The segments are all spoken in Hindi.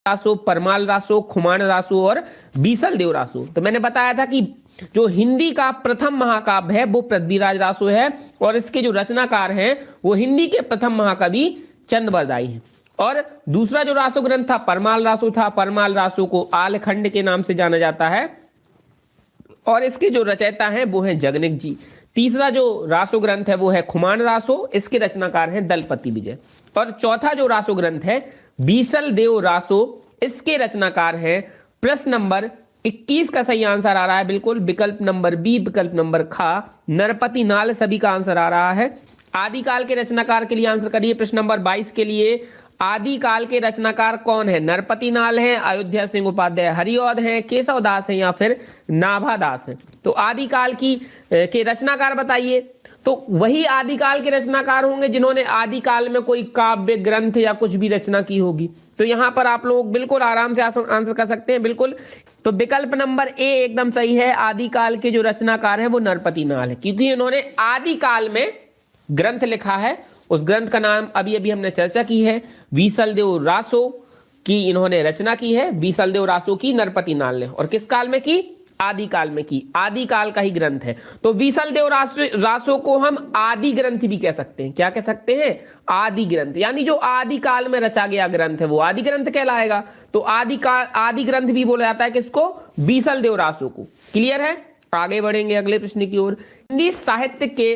रासो, परमाल रासो, खुमान रासो और बीसल देव रासो। तो मैंने बताया था कि जो हिंदी का प्रथम महाकाव्य है वो पृथ्वीराज रासो है और इसके जो रचनाकार हैं वो हिंदी के प्रथम महाकवि चंद्रबरदाई हैं। और दूसरा जो रासो ग्रंथ था परमाल रासो था। परमाल रासो को आलखंड के नाम से जाना जाता है और इसके जो रचयिता हैं वो हैं जगनिक जी। तीसरा जो रासो ग्रंथ है वो है खुमान रासो, इसके रचनाकार हैं दलपति विजय। और चौथा जो रासो ग्रंथ है बीसल देव रासो, इसके रचनाकार हैं, प्रश्न नंबर 21 का सही आंसर आ रहा है बिल्कुल विकल्प नंबर बी, विकल्प नंबर खा, नरपति नाल सभी का आंसर आ रहा है। आदिकाल के रचनाकार के लिए आंसर करिए। प्रश्न नंबर 22 के लिए आदिकाल के रचनाकार कौन है? नरपति नाल हैं, अयोध्या सिंह उपाध्याय हरिऔध हैं, केशव दास हैं या फिर नाभा दास हैं। तो आदिकाल की के रचनाकार बताइए। तो वही आदिकाल के रचनाकार होंगे जिन्होंने आदिकाल में कोई काव्य ग्रंथ या कुछ भी रचना की होगी। तो यहां पर आप लोग बिल्कुल आराम से आंसर कर सकते हैं बिल्कुल। तो विकल्प नंबर ए एकदम सही है। आदिकाल के जो रचनाकार है वो नरपति नाल है, क्योंकि इन्होंने आदिकाल में ग्रंथ लिखा है। उस ग्रंथ का नाम अभी अभी हमने चर्चा की है, बीसल देव रासो की इन्होंने रचना की है। बीसल देव रासो की नरपति नाल ने, और किस काल में की? आदिकाल में की। आदिकाल का ही ग्रंथ है। तो बीसल देव रासो को हम आदि ग्रंथ भी कह सकते हैं। क्या कह सकते हैं? आदि ग्रंथ, यानी जो आदिकाल में रचा गया ग्रंथ है वो आदि ग्रंथ कहलाएगा। तो आदि ग्रंथ भी बोला जाता है किसको? बीसल देव रासो को। क्लियर है? आगे बढ़ेंगे अगले प्रश्न की ओर। हिंदी साहित्य के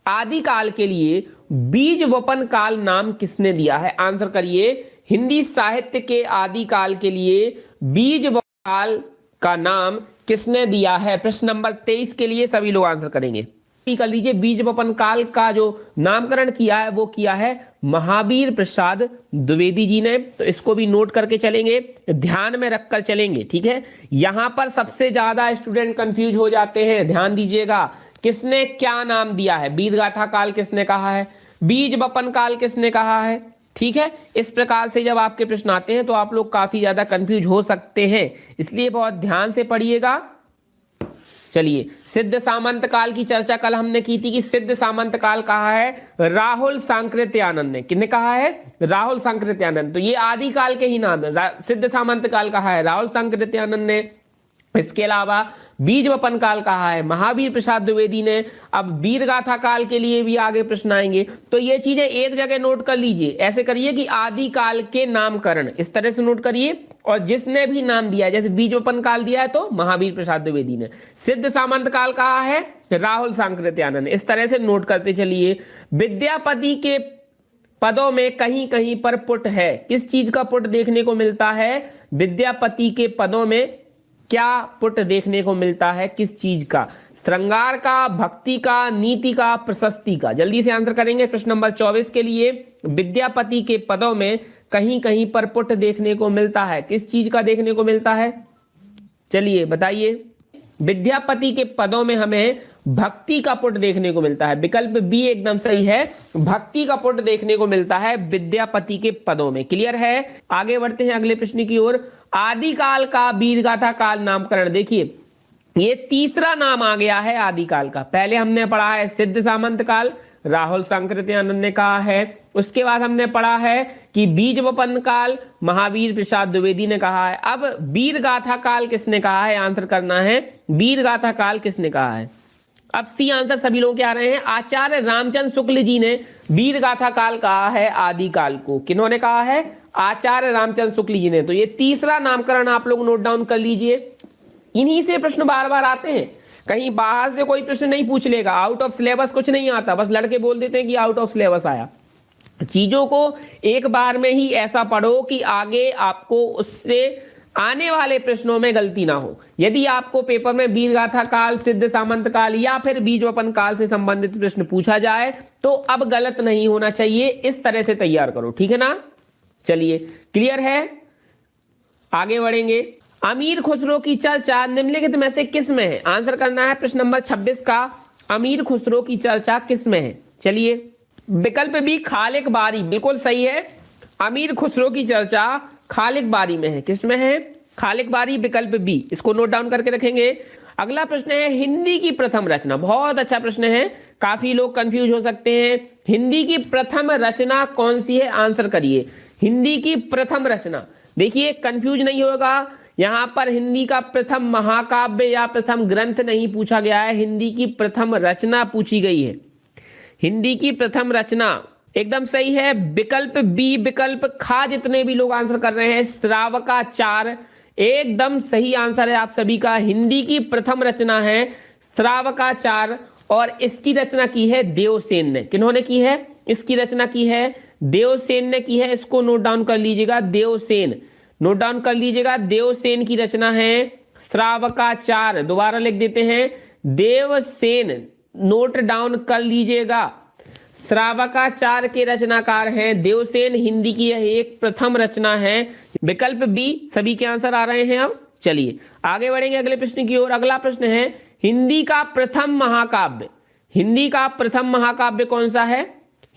आदिकाल के लिए बीज वपन काल नाम किसने दिया है? आंसर करिए। हिंदी साहित्य के आदिकाल के लिए बीज वपन काल का नाम किसने दिया है? प्रश्न नंबर 23 के लिए सभी लोग आंसर करेंगे। कर लीजिए। बीज वपन काल का जो नामकरण किया है वो किया है महावीर प्रसाद द्विवेदी जी ने। तो इसको भी नोट करके चलेंगे, ध्यान में रखकर चलेंगे, ठीक है। यहां पर सबसे ज्यादा स्टूडेंट कंफ्यूज हो जाते हैं, ध्यान दीजिएगा। किसने क्या नाम दिया है? वीरगाथा काल किसने कहा है? बीज वपन काल किसने कहा है? ठीक है। इस प्रकार से जब आपके प्रश्न आते हैं तो आप लोग काफी ज्यादा कंफ्यूज हो सकते हैं, इसलिए बहुत ध्यान से पढ़िएगा। चलिए, सिद्ध सामंत काल की चर्चा कल हमने की थी कि सिद्ध सामंत काल कहा है राहुल सांकृत्यानंद ने। किसने कहा है? राहुल सांकृत्यानंद। तो ये आदिकाल के ही नाम है। सिद्ध सामंत काल कहा है राहुल सांकृत्यानंद ने। इसके अलावा बीज वपन काल कहा है महावीर प्रसाद द्विवेदी ने। अब वीरगाथा काल के लिए भी आगे प्रश्न आएंगे, तो ये चीजें एक जगह नोट कर लीजिए। ऐसे करिए कि आदिकाल के नामकरण इस तरह से नोट करिए, और जिसने भी नाम दिया है, जैसे बीज वपन काल दिया है तो महावीर प्रसाद द्विवेदी ने, सिद्ध सामंत काल कहा है राहुल सांकृत्यानंद, इस तरह से नोट करते चलिए। विद्यापति के पदों में कहीं कहीं पर पुट है। किस चीज का पुट देखने को मिलता है? विद्यापति के पदों में क्या पुट देखने को मिलता है? किस चीज का? श्रृंगार का, भक्ति का, नीति का, प्रशस्ति का? जल्दी से आंसर करेंगे। प्रश्न नंबर 24 के लिए विद्यापति के पदों में कहीं कहीं पर पुट देखने को मिलता है। किस चीज का देखने को मिलता है? चलिए बताइए। विद्यापति के पदों में हमें भक्ति का पुट देखने को मिलता है। विकल्प बी एकदम सही है, भक्ति का पुट देखने को मिलता है विद्यापति के पदों में। क्लियर है? आगे बढ़ते हैं अगले प्रश्न की ओर। आदिकाल का वीरगाथा काल नामकरण। देखिए, ये तीसरा नाम आ गया है आदिकाल का। पहले हमने पढ़ा है सिद्ध सामंत काल, राहुल सांकृत्यानंद ने कहा है। उसके बाद हमने पढ़ा है कि बीज वपन काल, महावीर प्रसाद द्विवेदी ने कहा है। अब वीरगाथा काल किसने कहा है? आंसर करना है। वीरगाथा काल किसने कहा है? अब सी आंसर सभी लोग के आ रहे हैं। आचार्य रामचंद्र शुक्ल जी ने वीरगाथा काल कहा है आदिकाल को। किन्होंने कहा है? आचार्य रामचंद्र शुक्ल जी ने। तो ये तीसरा नामकरण आप लोग नोट डाउन कर लीजिए। इन्हीं से प्रश्न बार बार आते हैं, कहीं बाहर से कोई प्रश्न नहीं पूछ लेगा। आउट ऑफ सिलेबस कुछ नहीं आता, बस लड़के बोल देते हैं कि आउट ऑफ सिलेबस आया। चीजों को एक बार में ही ऐसा पढ़ो कि आगे आपको उससे आने वाले प्रश्नों में गलती ना हो। यदि आपको पेपर में वीरगाथा काल, सिद्ध सामंत काल या फिर बीज वपन काल से संबंधित प्रश्न पूछा जाए तो अब गलत नहीं होना चाहिए। इस तरह से तैयार करो, ठीक है ना? चलिए, क्लियर है? आगे बढ़ेंगे। अमीर खुसरो की चर्चा निम्नलिखित में से किस में है? आंसर करना है प्रश्न नंबर 26 का। अमीर खुसरो की चर्चा किस में है? चलिए, विकल्प बी खालिक बारी बिल्कुल सही है। अमीर खुसरो की चर्चा खालिक बारी में है। किस में है? खालिक बारी, विकल्प बी। इसको नोट डाउन करके रखेंगे। अगला प्रश्न है हिंदी की प्रथम रचना। बहुत अच्छा प्रश्न है, काफी लोग कंफ्यूज हो सकते हैं। हिंदी की प्रथम रचना कौन सी है? आंसर करिए। हिंदी की प्रथम रचना देखिए कंफ्यूज नहीं होगा, यहां पर हिंदी का प्रथम महाकाव्य या प्रथम ग्रंथ नहीं पूछा गया है, हिंदी की प्रथम रचना पूछी गई है। हिंदी की प्रथम रचना एकदम सही है। विकल्प बी, विकल्प खा जितने भी लोग आंसर कर रहे हैं, श्रावकाचार एकदम सही आंसर है आप सभी का। हिंदी की प्रथम रचना है श्रावकाचार और इसकी रचना की है देवसेन ने। किन्होंने की है? इसकी रचना की है देवसेन ने की है। इसको नोट डाउन कर लीजिएगा, देवसेन नोट डाउन कर लीजिएगा। देवसेन की रचना है श्रावकाचार। दोबारा लिख देते हैं, देवसेन नोट डाउन कर लीजिएगा। श्रावकाचार के रचनाकार हैं देवसेन। हिंदी की यह एक प्रथम रचना है। विकल्प बी सभी के आंसर आ रहे हैं। अब चलिए आगे बढ़ेंगे अगले प्रश्न की ओर। अगला प्रश्न है हिंदी का प्रथम महाकाव्य। हिंदी का प्रथम महाकाव्य कौन सा है?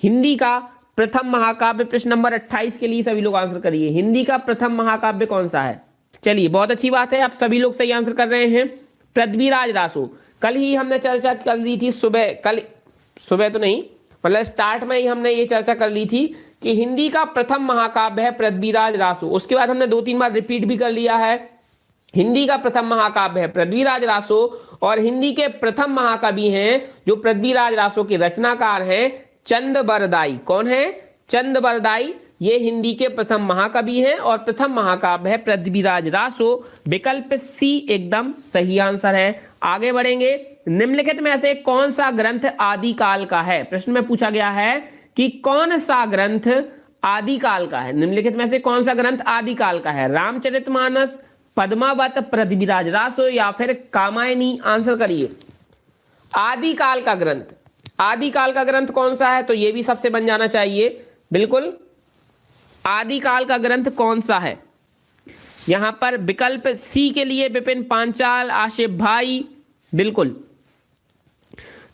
हिंदी का प्रथम महाकाव्य, प्रश्न नंबर 28 के लिए सभी लोग आंसर करिए। हिंदी का प्रथम महाकाव्य कौन सा है? चलिए बहुत अच्छी बात है, आप सभी लोग सही आंसर कर रहे हैं। पृथ्वीराज रासो। कल ही हमने चर्चा कर ली थी, कल सुबह तो नहीं, मतलब स्टार्ट में ही हमने ये चर्चा कर ली थी कि हिंदी का प्रथम महाकाव्य है पृथ्वीराज रासो। उसके बाद हमने 2-3 बार रिपीट भी कर लिया है। हिंदी का प्रथम महाकाव्य है पृथ्वीराज रासो और हिंदी के प्रथम महाकवि हैं जो पृथ्वीराज रासो के रचनाकार हैं चंद बरदाई। कौन है? चंद बरदाई। ये हिंदी के प्रथम महाकवि हैं और प्रथम महाकाव्य है पृथ्वीराज रासो। विकल्प सी एकदम सही आंसर है। आगे बढ़ेंगे। निम्नलिखित में से कौन सा ग्रंथ आदिकाल का है? प्रश्न में पूछा गया है कि कौन सा ग्रंथ आदिकाल का है। निम्नलिखित में से कौन सा ग्रंथ आदिकाल का है? रामचरितमानस, पद्मावत, पृथ्वीराज रासो या फिर कामायनी? आंसर करिए। आदिकाल का ग्रंथ, आदिकाल का ग्रंथ कौन सा है? तो ये भी सबसे बन जाना चाहिए। बिल्कुल, आदिकाल का ग्रंथ कौन सा है? यहां पर विकल्प सी के लिए विपिन पांचाल, आशिफ भाई। बिल्कुल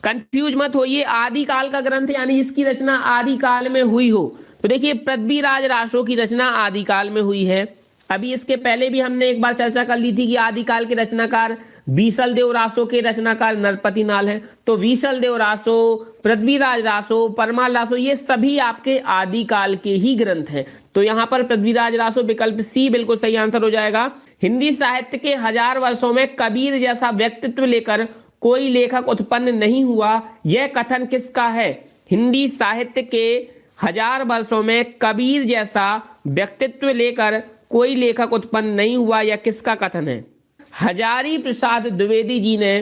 कंफ्यूज मत होइए, आदिकाल का ग्रंथ यानी जिसकी रचना आदिकाल में हुई हो। तो देखिए पृथ्वीराज रासो की रचना आदिकाल में हुई है। अभी इसके पहले भी हमने एक बार चर्चा कर ली थी कि आदिकाल के रचनाकार बीसल देव रासो के रचनाकार नरपति नाल हैं। तो बीसल देव रासो, पृथ्वीराज रासो, परमाल रासो, ये सभी आपके आदिकाल के ही ग्रंथ हैं। तो यहां पर पृथ्वीराज रासो विकल्प सी बिल्कुल सही आंसर हो जाएगा। हिंदी साहित्य के 1000 वर्षों में कबीर जैसा व्यक्तित्व लेकर कोई लेखक उत्पन्न नहीं हुआ, यह कथन किसका है? हिंदी साहित्य के 1000 वर्षों में कबीर जैसा व्यक्तित्व लेकर कोई लेखक उत्पन्न नहीं हुआ, यह किसका कथन है? हजारी प्रसाद द्विवेदी जी ने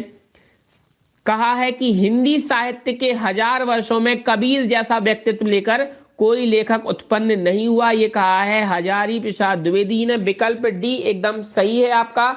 कहा है कि हिंदी साहित्य के 1000 वर्षों में कबीर जैसा व्यक्तित्व लेकर कोई लेखक उत्पन्न नहीं हुआ, ये कहा है हजारी प्रसाद द्विवेदी ने। विकल्प डी एकदम सही है आपका।